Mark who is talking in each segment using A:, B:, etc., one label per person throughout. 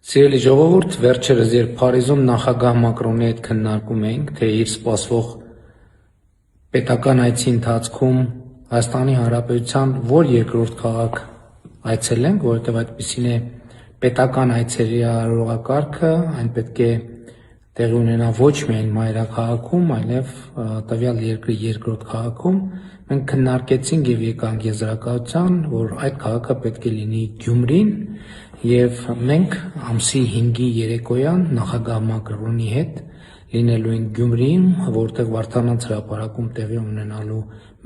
A: Սիրելի ժողովուրդ, վերջերս երբ Փարիզում նախագահ Մակրոնի հետ քննարկում էինք, թե իր սպասվող պետական այցի ընթացքում Հայաստանի Հանրապետության որ երկրորդ քաղաք այցելենք, որովհետև այդպիսին է պետական այցերի արարողակարգը, այն պետք է տեղի ունենա ոչ միայն մայրաքաղաքում, այլև տվյալ երկրի երկրորդ քաղաքում, մենք քննարկեցինք եւ եկանք եզրակացության, որ այդ քաղաքը պետք է լինի Գյումրին, եւ մենք ամսի 5-ի երեկոյան նախագահ Մակրոնի հետ լինելու ենք Գյումրիում, որտեղ Վարդանանց հրապարակում տեղի ունենալու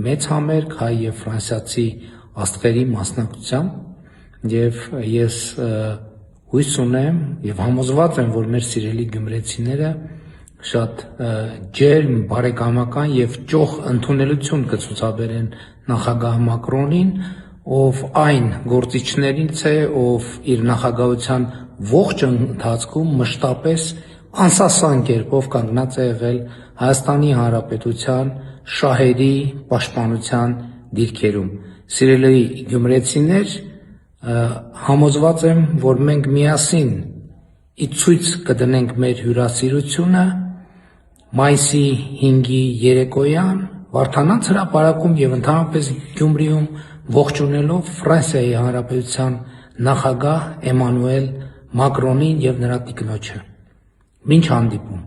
A: մեծ համերգ հայ եւ ֆրանսիացի աստղերի մասնակցությամբ, եւ ես հույս ունեմ եւ համոզված եմ, որ մեր սիրելի գյումրեցիները շատ ջերմ, բարեկամական եւ ճոխ ընդունելություն կցուցաբերեն նախագահ Մակրոնին, ով այն գործիչներից է, ով իր նախագահության ողջ ընթացքում մշտապես անսասան կերպով կանգնած է եղել Հայաստանի Հանրապետության շահերի պաշտպանության դիրքերում։ Սիրելի գյումրեցիներ, համոզված եմ, որ մենք միասին ի ցույց կդնենք մեր հյուրասիրությունը մայիսի 5-ի երեկոյան Վարդանանց հրապարակում եւ ընդհանրապես Գյումրիում ողջունելով Ֆրանսիայի Հանրապետության նախագահ Էմանուել Մակրոնին եւ նրա տիկնոջը։ Մինչ հանդիպում։